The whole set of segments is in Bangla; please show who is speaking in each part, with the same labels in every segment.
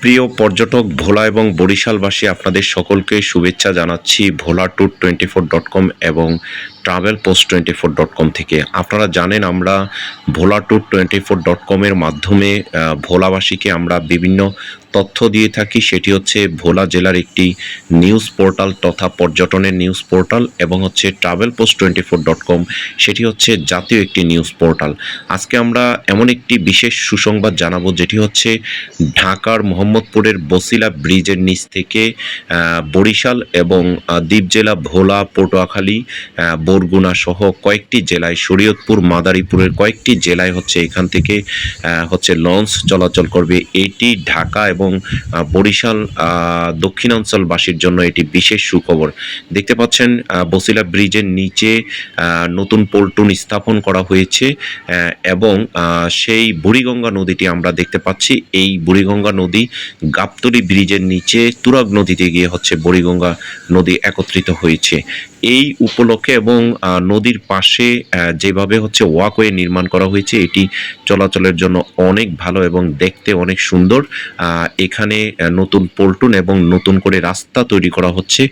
Speaker 1: প্রিয় পর্যটক ভোলা এবং বরিশালবাসী, আপনাদের সকলকে শুভেচ্ছা জানাচ্ছি ভোলা ট্যুর 24.com এবং ট্রাভেল পোস্ট 24.com থেকে। আপনারা জানেন আমরা ভোলা ট্যুর 24.com এর মাধ্যমে ভোলাবাসীকে আমরা বিভিন্ন তথ্য দিয়ে থাকি। সেটি হচ্ছে ভোলা জেলার একটি নিউজ পোর্টাল তথা পর্যটনের নিউজ পোর্টাল, এবং হচ্ছে ট্রাভেল পোস্ট 24.com, সেটি হচ্ছে জাতীয় একটি নিউজ পোর্টাল। আজকে আমরা এমন একটি বিশেষ সুসংবাদ জানাবো, যেটি হচ্ছে ঢাকার মোহাম্মদপুরের বছিলা ব্রিজের নিচ থেকে বরিশাল এবং দ্বীপ জেলা ভোলা, পটুয়াখালী, বরগুনা সহ কয়েকটি জেলায়, শরীয়তপুর, মাদারীপুরের কয়েকটি জেলায় হচ্ছে এখান থেকে হচ্ছে লঞ্চ চলাচল করবে। এটি ঢাকা এবং বরিশাল দক্ষিণাঞ্চলবাসীর জন্য এটি বিশেষ সুখবর। দেখতে পাচ্ছেন বছিলা ব্রিজের নিচে নতুন পল্টন স্থাপন করা হয়েছে, এবং সেই বুড়িগঙ্গা নদীটি আমরা দেখতে পাচ্ছি। এই বুড়িগঙ্গা নদী গাবতলী ব্রিজের নিচে তুরাগ নদীতে গিয়ে হচ্ছে বুড়িগঙ্গা নদী একত্রিত হয়েছে। এই উপলক্ষে এবং নদীর পাশে যেভাবে হচ্ছে ওয়াকওয়ে নির্মাণ করা হয়েছে, এটি চলাচলের জন্য অনেক ভালো এবং দেখতে অনেক সুন্দর। এখানে নতুন পল্টন এবং নতুন করে রাস্তা তৈরি করা হচ্ছে,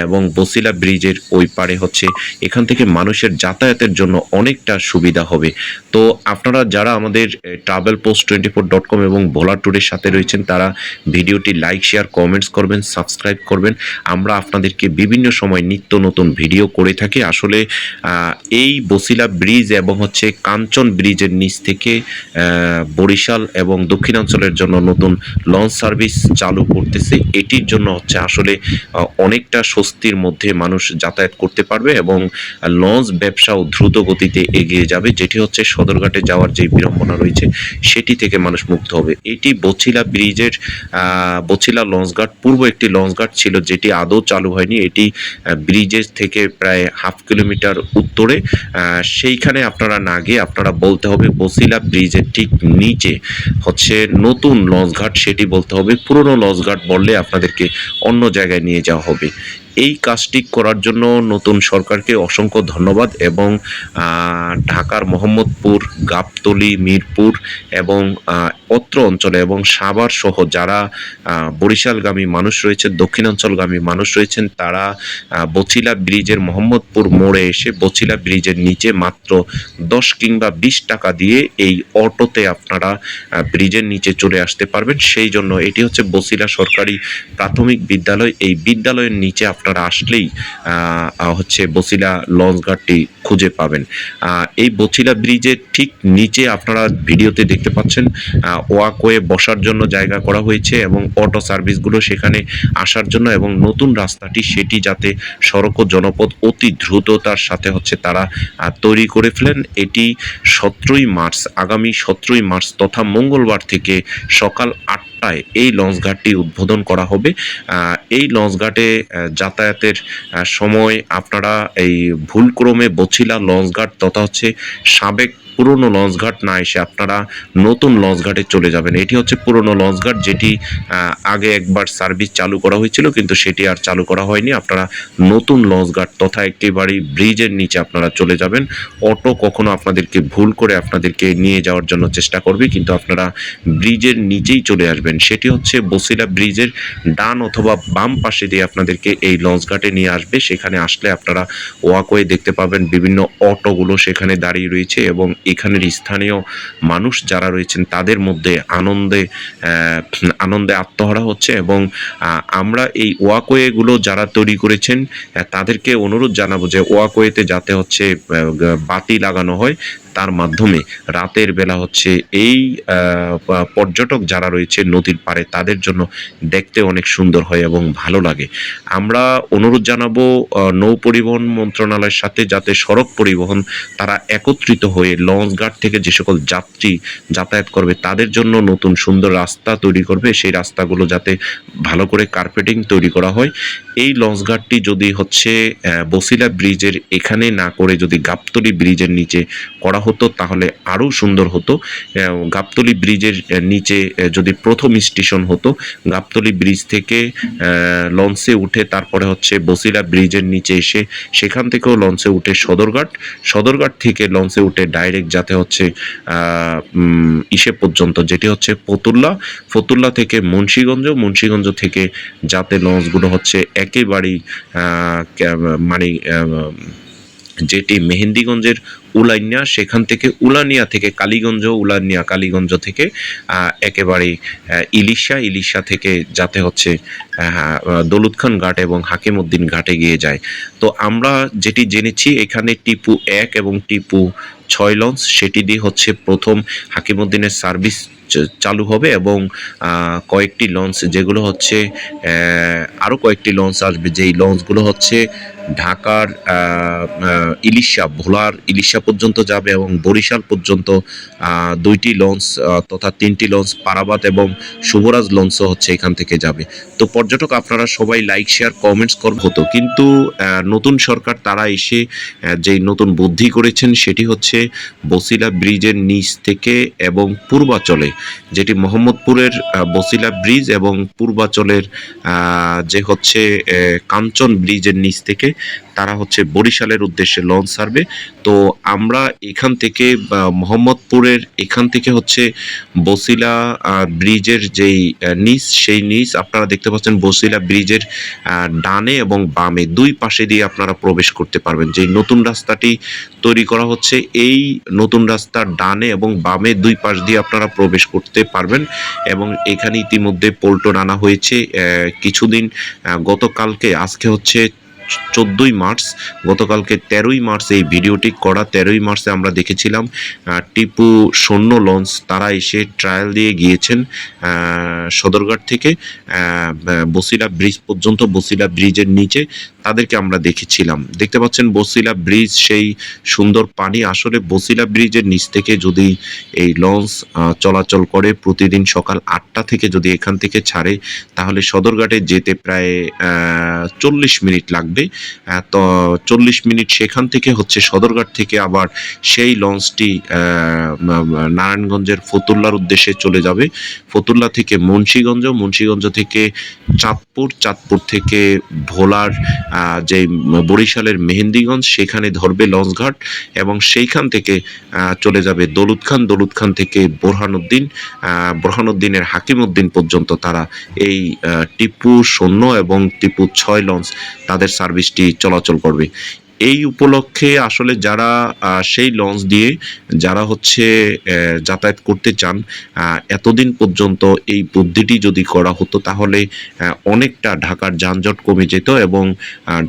Speaker 1: এবং বছিলা ব্রিজের ওই পারে হচ্ছে এখান থেকে মানুষের যাতায়াতের জন্য অনেকটা সুবিধা হবে। তো আপনারা যারা আমাদের ট্রাভেল পোস্ট 24.com এবং ভোলা ট্যুরের সাথে রয়েছেন, তারা ভিডিওটি লাইক, শেয়ার, কমেন্টস করবেন, সাবস্ক্রাইব করবেন। আমরা আপনাদেরকে বিভিন্ন সময় নিত্য নতুন ভিডিও করে থাকি। আসলে এই বছিলা ব্রিজ এবং হচ্ছে কাঞ্চন ব্রিজের নিচ থেকে বরিশাল এবং দক্ষিণাঞ্চলের জন্য নতুন লঞ্চ সার্ভিস চালু করতেছে। এটির জন্য হচ্ছে আসলে অনেকটা স্বস্তির মধ্যে মানুষ যাতায়াত করতে পারবে, এবং লঞ্চ ব্যবসাও দ্রুত গতিতে এগিয়ে যাবে। যেটি হচ্ছে সদরঘাটে যাওয়ার যে বিড়ম্বনা রয়েছে, সেটি থেকে মানুষ মুক্ত হবে। এটি বছিলা ব্রিজের বছিলা লঞ্চঘাট পূর্ব একটি লঞ্চঘাট ছিল, যেটি আদৌ চালু হয়নি। এটি ব্রিজের থেকে প্রায় হাফ কিলোমিটার উত্তরে। সেইখানে আপনারা না গিয়ে আপনারা বলতে হবে বছিলা ব্রিজের ঠিক নিচে হচ্ছে নতুন লঞ্চঘাট, সেটি বলতে হবে। পুরনো লঞ্চঘাট বললে আপনাদেরকে অন্য জায়গায় নিয়ে যাওয়া হবে। এই কাজটি করার জন্য নতুন সরকারকে অসংখ্য ধন্যবাদ, এবং ঢাকার মোহাম্মদপুর, গাবতলী, মিরপুর এবং অত্র অঞ্চলে এবং সাভার সহ যারা বরিশালগামী মানুষ রয়েছে, দক্ষিণাঞ্চলগামী মানুষ রয়েছেন, তারা বছিলা ব্রিজের মোহাম্মদপুর মোড়ে এসে বছিলা ব্রিজের নিচে মাত্র 10 কিংবা 20 টাকা দিয়ে এই অটোতে আপনারা ব্রিজের নিচে চলে আসতে পারবেন। সেই জন্য এটি হচ্ছে বছিলা সরকারি প্রাথমিক বিদ্যালয়। এই বিদ্যালয়ের নিচে আপনারা আসলেই হচ্ছে বছিলা লঞ্চঘাটটি খুঁজে পাবেন। এই বছিলা ব্রিজের ঠিক নিচে আপনারা ভিডিওতে দেখতে পাচ্ছেন ওয়াকওয়ে বসার জন্য জায়গা করা হয়েছে, এবং অটো সার্ভিসগুলো সেখানে আসার জন্য, এবং নতুন রাস্তাটি সেটি যাতে সড়ক ও জনপথ অতি দ্রুততার সাথে হচ্ছে তারা তৈরি করে ফেলেন। এটি 17ই মার্চ, আগামী 17ই মার্চ তথা মঙ্গলবার থেকে সকাল 8টায় এই লঞ্চঘাটটি উদ্বোধন করা হবে। এই লঞ্চঘাটে যাতায়াতের সময় আপনারা এই ভুলক্রমে বছিলা লঞ্চঘাট তথা হচ্ছে সাবেক পুরনো লঞ্চঘাট না এসে আপনারা নতুন লঞ্চঘাটে চলে যাবেন। এটি হচ্ছে পুরনো লঞ্চঘাট, যেটি আগে একবার সার্ভিস চালু করা হয়েছিল, কিন্তু সেটি আর চালু করা হয়নি। আপনারা নতুন লঞ্চঘাট তথা একেবারে ব্রিজের নিচে আপনারা চলে যাবেন। অটো কখনো আপনাদেরকে ভুল করে আপনাদেরকে নিয়ে যাওয়ার জন্য চেষ্টা করবে, কিন্তু আপনারা ব্রিজের নিচেই চলে আসবেন। সেটি হচ্ছে বছিলা ব্রিজের ডান অথবা বাম পাশে দিয়ে আপনাদেরকে এই লঞ্চঘাটে নিয়ে আসবে। সেখানে আসলে আপনারা ওয়াকওয়ে দেখতে পাবেন, বিভিন্ন অটোগুলো সেখানে দাঁড়িয়ে রয়েছে, এবং এখানের স্থানীয় মানুষ যারা রয়েছেন তাদের মধ্যে আনন্দে আত্মহারা হচ্ছে। এবং আমরা এই ওয়াকওয়েগুলো যারা তৈরি করেছেন তাদেরকে অনুরোধ জানাবো যে ওয়াকওয়েতে যাতে হচ্ছে বাতি লাগানো হয়, তার মাধ্যমে রাতের বেলা হচ্ছে এই পর্যটক যারা রয়েছে নদীর পাড়ে তাদের জন্য দেখতে অনেক সুন্দর হয় এবং ভালো লাগে। আমরা অনুরোধ জানাবো নৌ পরিবহন মন্ত্রণালয়ের সাথে, যাতে সড়ক পরিবহন তারা একত্রিত হয়ে লঞ্চঘাট থেকে যে সকল যাত্রী যাতায়াত করবে তাদের জন্য নতুন সুন্দর রাস্তা তৈরি করবে। সেই রাস্তাগুলো যাতে ভালো করে কার্পেটিং তৈরি করা হয়। এই লঞ্চঘাটটি যদি হচ্ছে বছিলা ব্রিজের এখানে না করে যদি গাবতলী ব্রিজের নিচে করা হতো তাহলে আরও সুন্দর হতো। গাবতলী ব্রিজের নিচে যদি প্রথম স্টেশন হতো, গাবতলী ব্রিজ থেকে লঞ্চে উঠে তারপরে হচ্ছে বসিলা ব্রিজের নিচে এসে সেখান থেকেও লঞ্চে উঠে সদরঘাট থেকে লঞ্চে উঠে ডাইরেক্ট যাতে হচ্ছে ইসে পর্যন্ত, যেটি হচ্ছে ফতুল্লা থেকে মুন্সিগঞ্জ থেকে যাতে লঞ্চগুলো হচ্ছে একেবারেই মানে যেটি মেহেন্দিগঞ্জের উলানিয়া, সেখান থেকে উলানিয়া থেকে কালীগঞ্জ থেকে একেবারে ইলিশা থেকে যাতে হচ্ছে দৌলতখান ঘাট এবং হাকিমউদ্দিন ঘাটে গিয়ে যায়। তো আমরা যেটি জেনেছি এখানে টিপু 1 এবং টিপু 6 লঞ্চ, সেটি দিয়ে হচ্ছে প্রথম হাকিমউদ্দিনের সার্ভিস চালু হবে এবং কয়েকটি লঞ্চ যেগুলো হচ্ছে আরও কয়েকটি লঞ্চ আসবে, যেই লঞ্চগুলো হচ্ছে ঢাকার ভোলার ইলিশা পর্যন্ত যাবে এবং বরিশাল পর্যন্ত 2টি লঞ্চ তথা 3টি লঞ্চ পারাবাত এবং শুভরাজ লঞ্চও হচ্ছে এখান থেকে যাবে। তো পর্যটক আপনারা সবাই লাইক শেয়ার কমেন্টস করব হতো, কিন্তু নতুন সরকার তারা এসে যেই নতুন বুদ্ধি করেছেন সেটি হচ্ছে বসিলা ব্রিজের নিচ থেকে এবং পূর্বাচলে, যেটি মোহাম্মদপুরের বসিলা ব্রিজ এবং পূর্বাচলের যে হচ্ছে কাঞ্চন ব্রিজের নিচ থেকে তারা হচ্ছে বরিশালের উদ্দেশ্যে লঞ্চ ছাড়বে। তো আমরা এখান থেকে মোহাম্মদপুরের এখান থেকে হচ্ছে বসিলা ব্রিজের যেই সেই নিচ আপনারা দেখতে পাচ্ছেন, বসিলা ব্রিজের ডানে এবং বামে দুই পাশে দিয়ে আপনারা প্রবেশ করতে পারবেন। যেই নতুন রাস্তাটি তৈরি করা হচ্ছে এই নতুন রাস্তার ডানে এবং বামে দুই পাশ দিয়ে আপনারা প্রবেশ করতে পারবেন এবং এখানে ইতিমধ্যে পল্টন আনা হয়েছে কিছুদিন গতকালকে, আজকে হচ্ছে 14ই মার্চ, গতকালকে 13ই মার্চ এই ভিডিওটি করা। 13ই মার্চে আমরা দেখেছিলাম টিপু 0 লঞ্চ তারা এসে ট্রায়াল দিয়ে গিয়েছেন সদরঘাট থেকে বসিলা ব্রিজ পর্যন্ত, বসিলা ব্রিজের নিচে তাদেরকে আমরা দেখেছিলাম। দেখতে পাচ্ছেন বসিলা ব্রিজ, সেই সুন্দর পানি। আসলে বসিলা ব্রিজের নিচ থেকে যদি এই লঞ্চ চলাচল করে প্রতিদিন সকাল 8টা থেকে যদি এখান থেকে ছাড়ে তাহলে সদরঘাটে যেতে প্রায় 40 মিনিট লাগবে। তো 40 মিনিট সেখান থেকে হচ্ছে সদরঘাট থেকে আবার সেই লঞ্চটি নারায়ণগঞ্জের ফতুল্লার উদ্দেশ্যে চলে যাবে। ফতুল্লা থেকে মুন্সিগঞ্জ থেকে চাঁদপুর থেকে ভোলার যে বরিশালের মেহেন্দিগঞ্জ সেখানে ধরবে লঞ্চঘাট এবং সেইখান থেকে চলে যাবে দৌলতখান থেকে বোরহানুদ্দিনের হাকিমউদ্দিন পর্যন্ত তারা এই টিপু 0 এবং টিপু 6 লঞ্চ তাদের সার্ভিসটি চলাচল করবে। এই উপলক্ষে আসলে যারা সেই লঞ্চ দিয়ে যারা হচ্ছে যাতায়াত করতে চান, এতদিন পর্যন্ত এই বুদ্ধিটি যদি করা হতো তাহলে অনেকটা ঢাকার যানজট কমে যেত এবং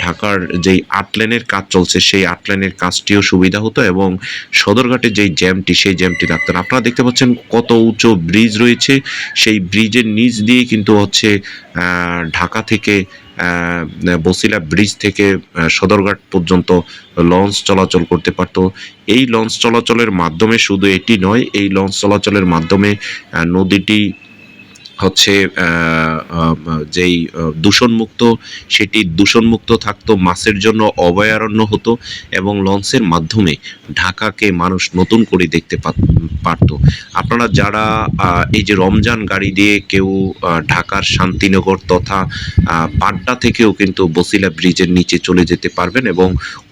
Speaker 1: ঢাকার যেই 8 লেনের কাজ চলছে সেই 8 লেনের কাজটিও সুবিধা হতো এবং সদরঘাটে যেই জ্যামটি সেই জ্যামটি রাখতেন। আপনারা দেখতে পাচ্ছেন কত উঁচু ব্রিজ রয়েছে, সেই ব্রিজের নিচ দিয়ে কিন্তু হচ্ছে ঢাকা থেকে বসিলা ব্রিজ থেকে সদরঘাট পর্যন্ত লঞ্চ চলাচল করতে পারত। এই লঞ্চ চলাচলের মাধ্যমে শুধু এটি নয়, এই লঞ্চ চলাচলের মাধ্যমে নদীটি হচ্ছে যেই দূষণমুক্ত সেটি দূষণমুক্ত থাকতো, মাছের জন্য অভয়ারণ্য হতো এবং লঞ্চের মাধ্যমে ঢাকাকে মানুষ নতুন করে দেখতে পারত। আপনারা যারা এই যে রমজান গাড়ি দিয়ে কেউ ঢাকার শান্তিনগর তথা পাড্ডা থেকেও কিন্তু বসিলা ব্রিজের নিচে চলে যেতে পারবেন এবং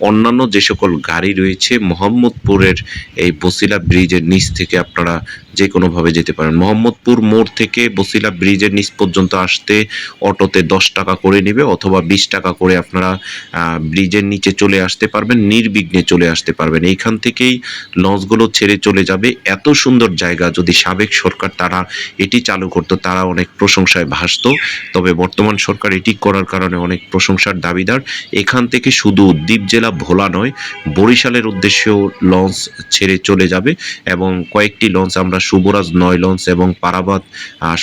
Speaker 1: অন্যান্য যে সকল গাড়ি রয়েছে মোহাম্মদপুরের এই বসিলা ব্রিজের নিচ থেকে আপনারা যে কোনোভাবে যেতে পারেন। মোহাম্মদপুর মোড় থেকে বসিলা ব্রিজের নিচ পর্যন্ত আসতে অটোতে 10 টাকা করে নেবে অথবা 20 টাকা করে আপনারা ব্রিজের নিচে চলে আসতে পারবেন, নির্বিঘ্নে চলে আসতে পারবেন। এইখান থেকেই লঞ্চগুলো ছেড়ে চলে যাবে। এত সুন্দর জায়গা, যদি সাবেক সরকার তারা এটি চালু করতো তারা অনেক প্রশংসায় ভাসত, তবে বর্তমান সরকার এটি করার কারণে অনেক প্রশংসার দাবিদার। এখান থেকে শুধু দ্বীপ জেলা ভোলা নয়, বরিশালের উদ্দেশ্যেও লঞ্চ ছেড়ে চলে যাবে এবং কয়েকটি লঞ্চ আমরা শুভরাজ 9 লঞ্চ এবং পারাবাত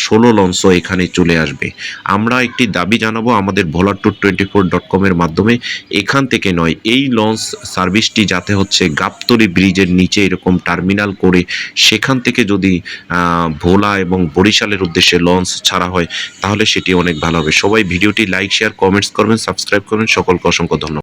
Speaker 1: 16 লঞ্চও এখানে চলে আসবে। আমরা একটি দাবি জানাবো আমাদের ভোলাট্যুর24.com এর মাধ্যমে, এখান থেকে নয়, এই লঞ্চ সার্ভিসটি যাতে হচ্ছে গাবতলী ব্রিজের নিচে এরকম টার্মিনাল করে সেখান থেকে যদি ভোলা এবং বরিশালের উদ্দেশ্যে লঞ্চ ছাড়া হয় তাহলে সেটি অনেক ভালো হবে। সবাই ভিডিওটি লাইক শেয়ার কমেন্টস করবেন, সাবস্ক্রাইব করবেন। সকলকে অসংখ্য ধন্যবাদ।